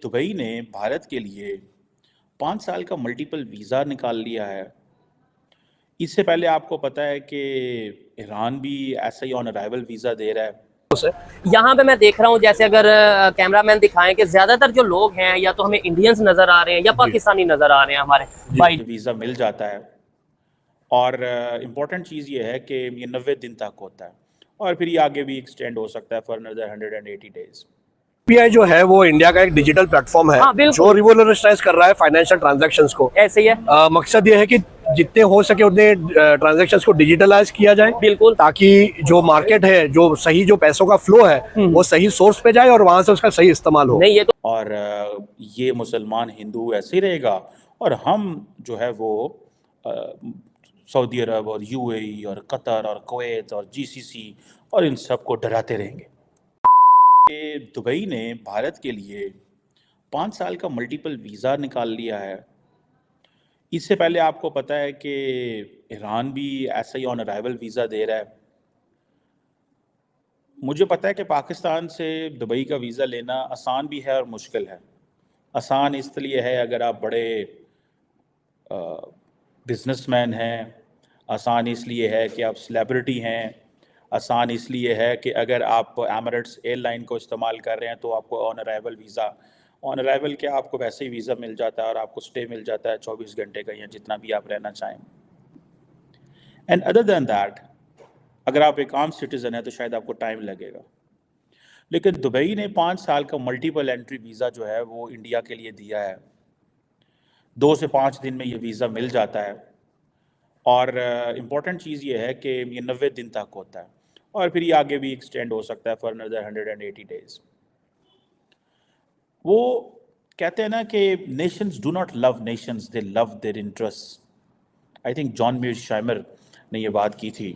Dubai ने भारत के लिए 5 साल का मल्टीपल वीज़ा निकाल लिया है। इससे पहले आपको पता है कि ईरान भी ऐसा ही ऑन अराइवल वीज़ा दे रहा है। यहाँ पे मैं देख रहा हूँ, जैसे अगर कैमरामैन दिखाएं कि ज्यादातर जो लोग हैं या तो हमें इंडियंस नजर आ रहे हैं या पाकिस्तानी नजर आ रहे हैं हमारे भाई। वीज़ा मिल जाता है और इम्पॉर्टेंट चीज़ ये है कि ये 90 दिन तक होता है और फिर ये आगे भी एक्सटेंड हो सकता है फॉर अनदर 180 डेज। यूपीआई जो है वो इंडिया का एक डिजिटल प्लेटफॉर्म है, हाँ, जो रिवोल्यूशनाइज कर रहा है फाइनेंशियल ट्रांजैक्शंस को। ऐसे ही है। मकसद ये है कि जितने हो सके उतने ट्रांजैक्शंस को डिजिटलाइज किया जाए, बिल्कुल, ताकि जो मार्केट है, जो सही जो पैसों का फ्लो है वो सही सोर्स पे जाए और वहां से उसका सही इस्तेमाल हो। नहीं ये तो और ये मुसलमान हिंदू ऐसे ही रहेगा और हम जो है वो सऊदी अरब और यूएई और कतर और कुवैत और जीसीसी और इन सब को डराते रहेंगे। दुबई ने भारत के लिए 5 साल का मल्टीपल वीज़ा निकाल लिया है। इससे पहले आपको पता है कि ईरान भी ऐसा ही ऑन अराइवल वीज़ा दे रहा है। मुझे पता है कि पाकिस्तान से दुबई का वीज़ा लेना आसान भी है और मुश्किल है। आसान इसलिए है अगर आप बड़े बिजनेसमैन हैं, आसान इसलिए है कि आप सेलिब्रिटी हैं, आसान इसलिए है कि अगर आप एमिरेट्स एयरलाइन को इस्तेमाल कर रहे हैं तो आपको on arrival visa, on arrival क्या आपको वैसे ही वीज़ा मिल जाता है और आपको स्टे मिल जाता है 24 घंटे का या जितना भी आप रहना चाहें। एंड अदर दैन दैट, अगर आप एक आम सिटीज़न है तो शायद आपको टाइम लगेगा, लेकिन दुबई ने 5 साल का मल्टीपल एंट्री वीज़ा जो है वो इंडिया के लिए दिया है। 2 से 5 दिन में ये वीज़ा मिल जाता है और इम्पॉर्टेंट चीज़ ये है कि ये 90 दिन तक होता है और फिर ये आगे भी एक्सटेंड हो सकता है फॉर अनदर 180 डेज। वो कहते हैं ना कि nations do not love nations, they love their interest. I think John Mearsheimer ने ये बात की थी।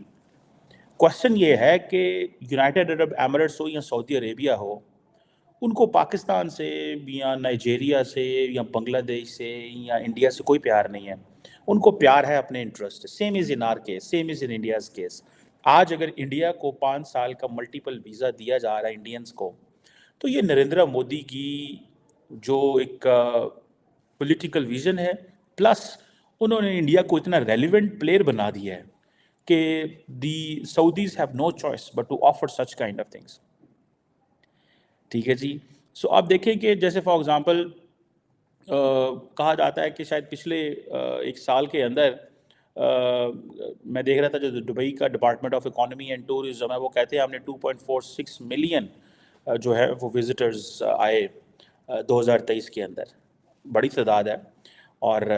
क्वेश्चन ये है कि यूनाइटेड अरब एमिरेट्स हो या सऊदी अरेबिया हो, उनको पाकिस्तान से या नाइजेरिया से या बांग्लादेश से या इंडिया से कोई प्यार नहीं है। उनको प्यार है अपने interest. Same is in are case, same is in India's case. आज अगर इंडिया को 5 साल का मल्टीपल वीज़ा दिया जा रहा है इंडियंस को, तो ये नरेंद्र मोदी की जो एक पॉलिटिकल विजन है, प्लस उन्होंने इंडिया को इतना रेलिवेंट प्लेयर बना दिया है कि the Saudis have no choice but to offer such kind of things. ठीक है जी। सो आप देखें कि जैसे फॉर एग्ज़ाम्पल कहा जाता है कि शायद पिछले 1 साल के अंदर मैं देख रहा था जो दुबई का department of economy and tourism है, वो कहते हैं हमने 2.46 मिलियन जो है वो विजिटर्स आए 2023 के अंदर। बड़ी तादाद है और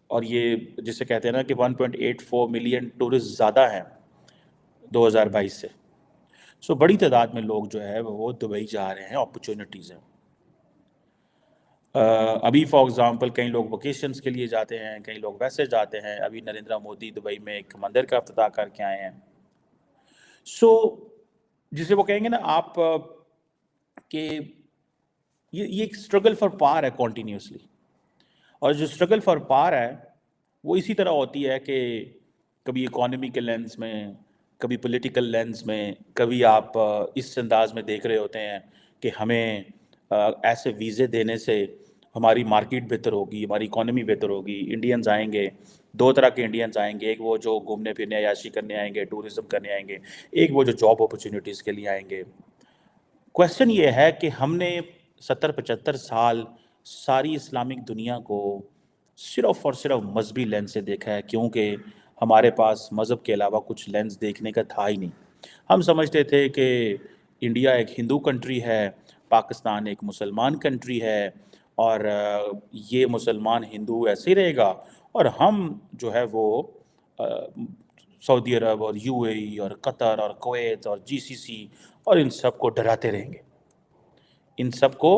और ये जिसे कहते हैं ना कि 1.84 मिलियन टूरिस्ट ज़्यादा हैं 2022 से। सो बड़ी तादाद में लोग जो है वो दुबई जा रहे हैं, अपॉर्चुनिटीज़ हैं। अभी फॉर एग्ज़ाम्पल कई लोग वकेशंस के लिए जाते हैं, कई लोग वैसे जाते हैं। अभी नरेंद्र मोदी दुबई में एक मंदिर का इफ्तिताह करके आए हैं। सो जिसे वो कहेंगे ना आप कि ये एक स्ट्रगल फॉर पावर है कॉन्टीन्यूसली, और जो स्ट्रगल फॉर पावर है वो इसी तरह होती है कि कभी इकोनॉमी के लेंस में, कभी पॉलिटिकल लेंस में, कभी आप इस अंदाज में देख रहे होते हैं कि हमें ऐसे वीज़े देने से हमारी मार्केट बेहतर होगी, हमारी इकोनॉमी बेहतर होगी। इंडियंस आएंगे, दो तरह के इंडियंस आएंगे, एक वो जो घूमने फिरने अयाशी करने आएंगे, टूरिज्म करने आएंगे, एक वो जो जॉब अपॉर्चुनिटीज़ के लिए आएंगे। क्वेश्चन ये है कि हमने 70-75 साल सारी इस्लामिक दुनिया को सिर्फ़ और सिर्फ मजहबी लेंस से देखा है, क्योंकि हमारे पास मज़हब के अलावा कुछ लेंस देखने का था ही नहीं। हम समझते थे कि इंडिया एक हिंदू कंट्री है, पाकिस्तान एक मुसलमान कंट्री है और ये मुसलमान हिंदू ऐसे ही रहेगा और हम जो है वो सऊदी अरब और यूएई और कतर और कुवैत और जीसीसी और इन सब को डराते रहेंगे, इन सब को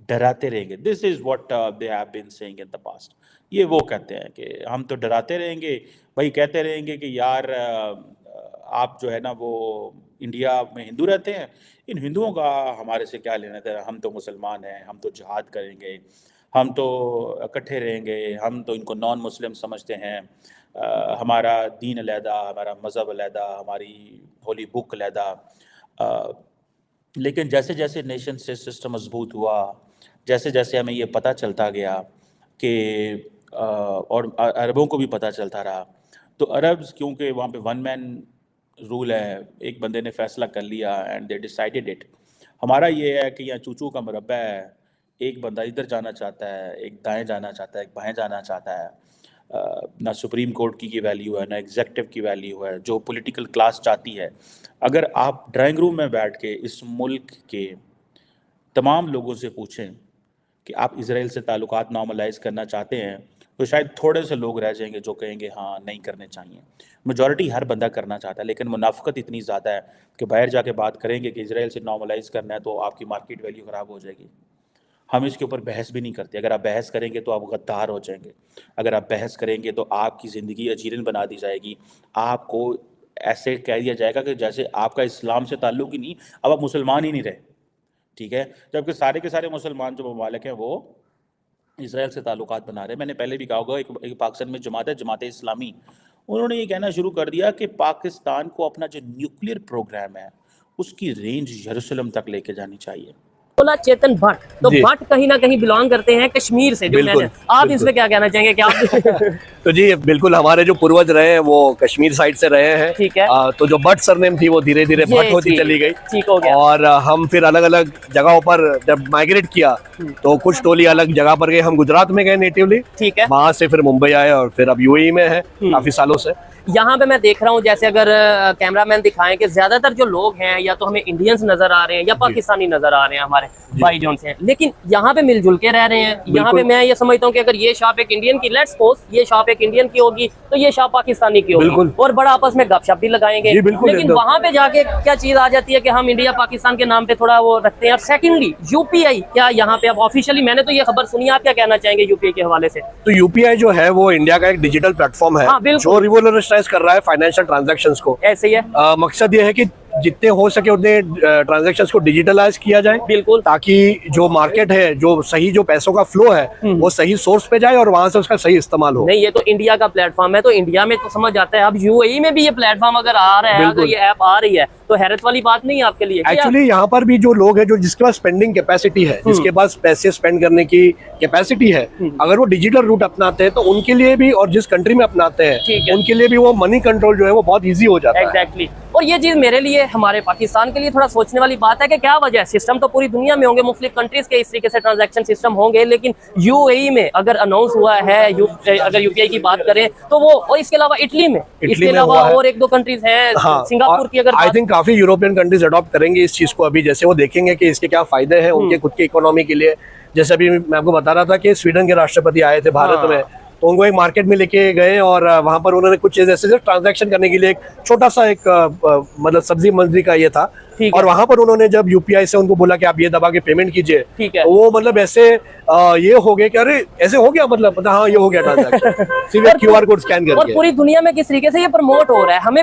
डराते रहेंगे। This is what they have been saying in the past. ये वो कहते हैं कि हम तो डराते रहेंगे भाई, कहते रहेंगे कि यार आप जो है ना वो इंडिया में हिंदू रहते हैं, इन हिंदुओं का हमारे से क्या लेना देना, हम तो मुसलमान हैं, हम तो जिहाद करेंगे, हम तो इकट्ठे रहेंगे, हम तो इनको नॉन मुस्लिम समझते हैं, हमारा दीन अलहदा, हमारा मज़हब अलहदा, हमारी होली बुक अलहदा। लेकिन जैसे जैसे नेशन से सिस्टम मजबूत हुआ, जैसे जैसे हमें ये पता चलता गया कि और अरबों को भी पता चलता रहा, तो अरब क्योंकि वहाँ पे वन मैन रूल है, एक बंदे ने फैसला कर लिया एंड दे डिसाइडेड इट। हमारा ये है कि यहाँ चूचू का मुरब्बा है, एक बंदा इधर जाना चाहता है, एक दाएं जाना चाहता है, एक बाएं जाना चाहता है। ना सुप्रीम कोर्ट की वैल्यू है, ना एग्जेक्टिव की वैल्यू है, जो पॉलिटिकल क्लास चाहती है। अगर आप ड्राइंग रूम में बैठ के इस मुल्क के तमाम लोगों से पूछें कि आप इसराइल से ताल्लुकात नॉर्मलाइज करना चाहते हैं, तो शायद थोड़े से लोग रह जाएंगे जो कहेंगे हाँ नहीं करने चाहिए। मेजॉरिटी हर बंदा करना चाहता है, लेकिन मुनाफिकत इतनी ज़्यादा है कि बाहर जाके बात करेंगे कि इसराइल से नॉर्मलाइज करना है तो आपकी मार्केट वैल्यू ख़राब हो जाएगी। हम इसके ऊपर बहस भी नहीं करते। अगर आप बहस करेंगे तो आप गद्दार हो जाएंगे, अगर आप बहस करेंगे तो आपकी ज़िंदगी अजीरन बना दी जाएगी। आपको ऐसे कह दिया जाएगा कि जैसे आपका इस्लाम से ताल्लुक़ ही नहीं, अब आप मुसलमान ही नहीं रहे, ठीक है। जबकि सारे के सारे मुसलमान जो ममालिक हैं वो इसराइल से ताल्लुकात बना रहे हैं। मैंने पहले भी कहा होगा, एक पाकिस्तान में जमात है, जमात इस्लामी, उन्होंने ये कहना शुरू कर दिया कि पाकिस्तान को अपना जो न्यूक्लियर प्रोग्राम है उसकी रेंज यरूशलेम तक लेके जानी चाहिए। बोला चेतन भट्ट, तो जी। भट्ट कहीं ना कहीं बिलोंग करते हैं कश्मीर से, जो बिल्कुल, मैंने आप बिल्कुल। इसमें क्या कहना चाहेंगे कि आप तो जी बिल्कुल, हमारे जो पूर्वज रहे हैं वो कश्मीर साइड से रहे हैं। ठीक है। तो जो भट्ट सरनेम थी वो धीरे धीरे ये भट्ट होती ठीक- चली गई। ठीक हो गया। और हम फिर अलग अलग जगहों पर जब माइग्रेट किया तो कुछ टोली अलग जगह पर गए। हम गुजरात में गए नेटिवली, ठीक है। वहां से फिर मुंबई आए और फिर अब यूएई में है काफी सालों से। यहाँ पे मैं देख रहा हूँ, जैसे अगर कैमरामैन दिखाएं कि ज्यादातर जो लोग हैं या तो हमें इंडियंस नजर आ रहे हैं या पाकिस्तानी नजर आ रहे हैं हमारे भाई जोन से, लेकिन यहाँ पे मिलजुल के रह रहे हैं। यहाँ पे बिल्कुल। मैं ये समझता हूँ कि अगर ये शॉप एक इंडियन की, लेट्स सपोज ये शॉप एक इंडियन की होगी तो ये शॉप पाकिस्तानी की होगी, बिल्कुल। और बड़ा आपस में गपशप भी लगाएंगे। जी, बिल्कुल, लेकिन एकदम। वहाँ पे जाके क्या चीज आ जाती है कि हम इंडिया पाकिस्तान के नाम पे थोड़ा वो रखते हैं। और सेकेंडली यूपीआई, क्या यहाँ पे अब ऑफिशियली, मैंने तो ये खबर सुनी, आप क्या कहना चाहेंगे यूपीआई के हवाले से? तो यूपीआई जो है वो इंडिया का एक डिजिटल प्लेटफॉर्म है हाँ, बिल्कुल। जो रिवोल्यूशनाइज कर रहा है फाइनेंशियल ट्रांजैक्शंस को। ऐसे ही है, मकसद ये है कि जितने हो सके उतने ट्रांजैक्शंस को डिजिटलाइज किया जाए, बिल्कुल। ताकि जो मार्केट है, जो सही जो पैसों का फ्लो है वो सही सोर्स पे जाए और वहां से उसका सही इस्तेमाल हो। नहीं, ये तो इंडिया का प्लेटफॉर्म है, तो इंडिया में तो समझ आता है। अब यूएई में भी ये प्लेटफॉर्म अगर आ रहा है, अगर बिल्कुल। ये ऐप आ रही है, तो हैरत वाली बात नहीं है आपके लिए कि एक्चुअली यहाँ पर भी जो लोग हैं, जो जिसके पास स्पेंडिंग कैपेसिटी है, जिसके पास पैसे स्पेंड करने की कैपेसिटी है, अगर वो डिजिटल रूट अपनाते हैं तो उनके लिए भी, और जिस कंट्री में अपनाते ठीक हैं है। उनके लिए भी वो मनी कंट्रोल जो है वो बहुत इजी हो जाता है। एग्जैक्टली। और ये चीज मेरे लिए, हमारे पाकिस्तान के लिए थोड़ा सोचने वाली बात है कि क्या वजह है। सिस्टम तो पूरी दुनिया में होंगे, मुख्तलिफ कंट्रीज के इस तरीके से ट्रांजैक्शन सिस्टम होंगे, लेकिन यूएई में अगर अनाउंस हुआ है, अगर यूपीआई की बात करें तो वो, और इसके अलावा इटली में, इसके में अलावा हुआ है। और एक दो कंट्रीज हैं, हाँ, सिंगापुर की अगर आई बात, थिंक काफी यूरोपियन कंट्रीज अडॉप्ट करेंगे इस चीज को अभी, जैसे वो देखेंगे कि इसके क्या फायदे हैं उनके खुद की इकोनॉमी के लिए। जैसे अभी मैं आपको बता रहा था कि स्वीडन के राष्ट्रपति आए थे भारत हाँ। में, तो उनको एक मार्केट में लेके गए और वहां पर उन्होंने कुछ चीज ऐसे ट्रांजैक्शन करने के लिए एक छोटा सा एक मतलब सब्जी मंडी का ये था। ठीक है। और वहां पर उन्होंने जब यूपीआई से उनको बोला कि आप ये दबा के पेमेंट कीजिए, ठीक है। तो वो मतलब ऐसे ये हो गए कि अरे ऐसे हो गया, मतलब हाँ ये हो गया ट्रांजैक्शन, सिर्फ क्यूआर कोड स्कैन और करके। पूरी दुनिया में किस तरीके से ये प्रमोट हो रहा है, हमें